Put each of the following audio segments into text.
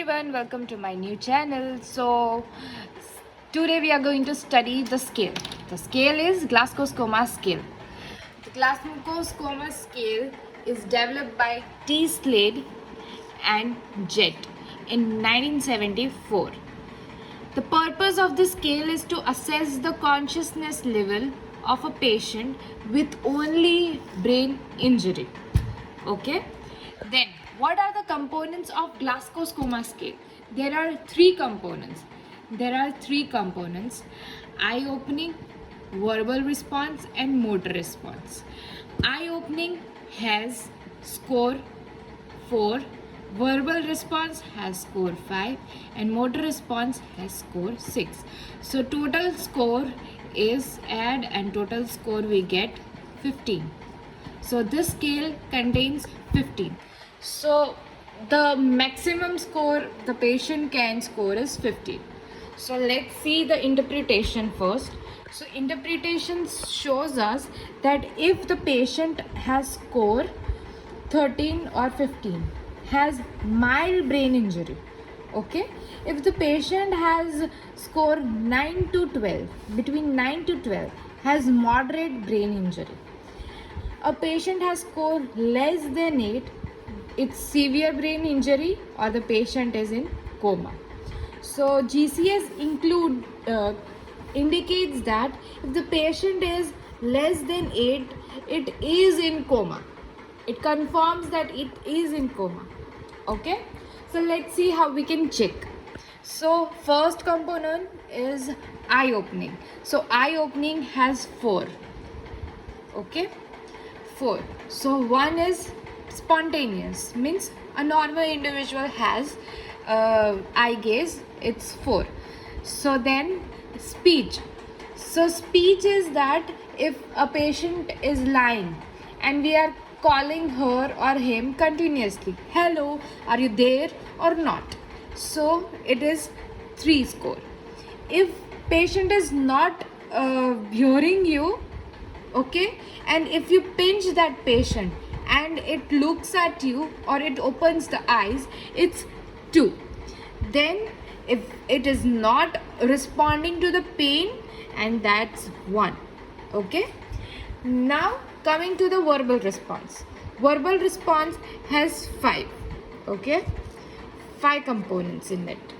everyone, welcome to my new channel. So today we are going to study the scale. The scale is Glasgow-Coma scale. The Glasgow-Coma scale is developed by T. Slade and Jett in 1974. The purpose of the scale is to assess the consciousness level of a patient with only brain injury. Okay, then what are the components of Glasgow-Coma scale? There are three components. Eye opening, verbal response and motor response. Eye opening has score 4, verbal response has score 5 and motor response has score 6. So total score is add and total score we get 15. So this scale contains 15. So the maximum score the patient can score is 15. So let's see the interpretation first. So interpretation shows us that if the patient has score 13 or 15, has mild brain injury, okay, if the patient has score 9 to 12, between 9 to 12, has moderate brain injury, a patient has score less than 8, it's severe brain injury or the patient is in coma. So GCS indicates that if the patient is less than 8, it is in coma. It confirms that it is in coma. Okay, so let's see how we can check. So first component is eye opening. So eye opening has 4. Okay, 4. So one is spontaneous, means a normal individual has eye gaze, it's 4. So then speech. So speech is that if a patient is lying and we are calling her or him continuously, hello, are you there or not, so it is 3 score. If patient is not hearing you, okay, and if you pinch that patient and it looks at you or it opens the eyes, it's 2. Then if it is not responding to the pain, and that's 1. Okay, now coming to the verbal response. Verbal response has 5. Okay, 5 components in it.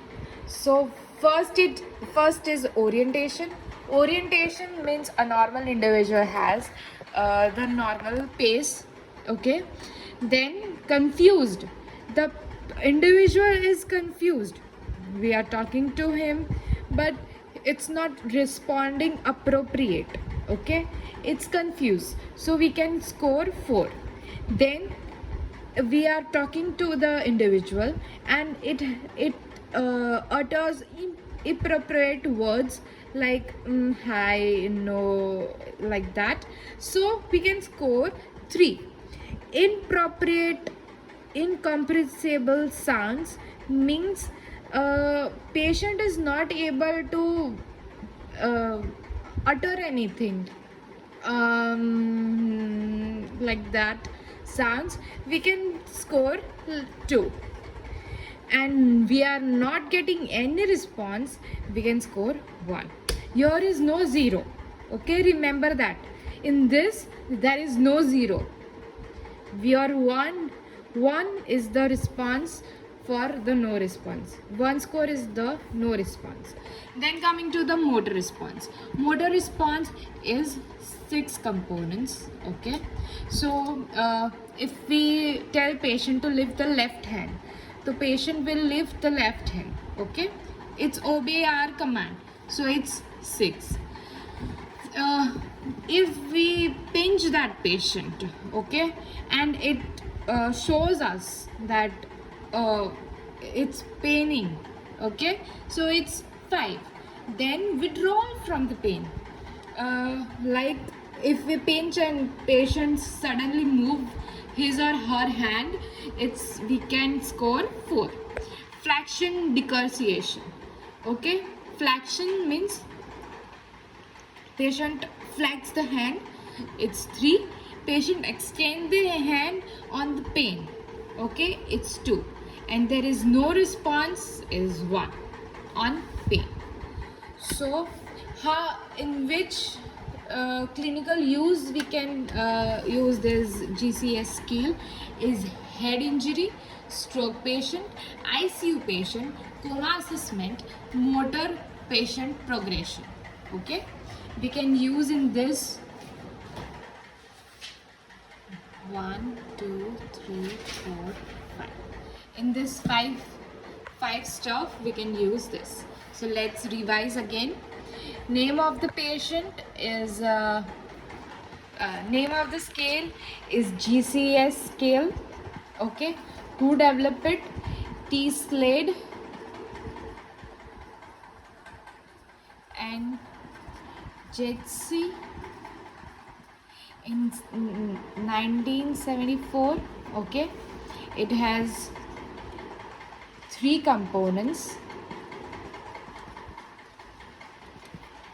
So first is orientation. Orientation means a normal individual has the normal pace. Okay, then confused, the individual is confused, we are talking to him but it's not responding appropriate. Okay, it's confused, so we can score 4. Then we are talking to the individual and it utters inappropriate words like hi, no, like that, so we can score 3. Incomprehensible sounds means patient is not able to utter anything like that sounds, we can score 2. And we are not getting any response, we can score 1. Here is no 0. Okay, remember that in this there is no 0. We are 1 is the response for the no response. 1 score is the no response. Then coming to the motor response. Motor response is 6 components. Okay, so if we tell patient to lift the left hand, the patient will lift the left hand. Okay, it's obey our command, so it's 6. If we pinch that patient, okay, and it shows us that it's paining, okay, so it's 5. Then withdrawal from the pain, like if we pinch and patient suddenly move his or her hand, we can score 4. Flexion decursation. Okay, flexion means patient flex the hand, it's 3. Patient extend the hand on the pain, okay, it's 2. and there is no response is 1 on pain. So how, in which clinical use we can use this GCS scale is head injury, stroke patient, ICU patient, coma assessment, motor patient progression. Okay, we can use in this 1, 2, 3, 4, 5. In this five stuff we can use this. So let's revise again. Name of the patient is name of the scale is GCS scale. Okay, who developed it? T. Slade and Jetsy in 1974. Okay, it has 3 components.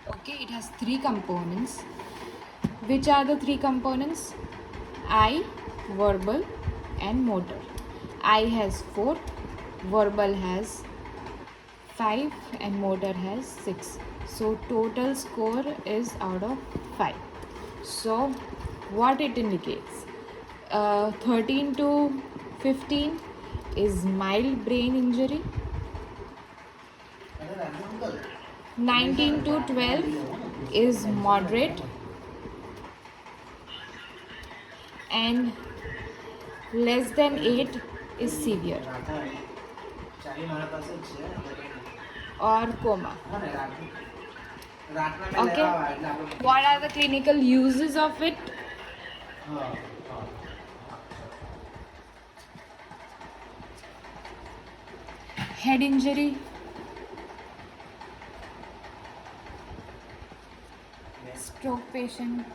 Okay, it has 3 components. Which are the 3 components? I, verbal and motor. I has 4, verbal has 5 and motor has 6. So total score is out of 5. So what it indicates? 13 to 15 is mild brain injury. 19 to 12 is moderate, and less than 8 is severe or coma. Okay, what are the clinical uses of it? Head injury, stroke patient,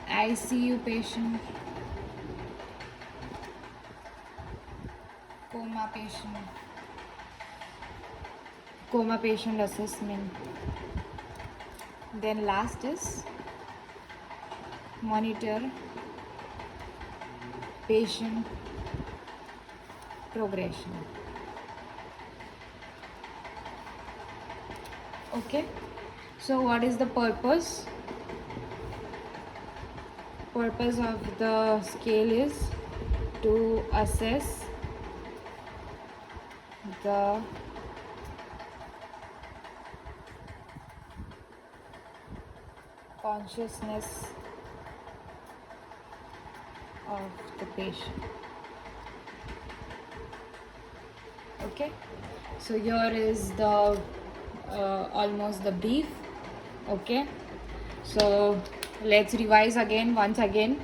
ICU patient, coma patient assessment. Then last is monitor patient progression. Okay, so what is the purpose? Purpose of the scale is to assess the consciousness of the patient. Okay, so here is the almost the brief. Okay, so let's revise again once again.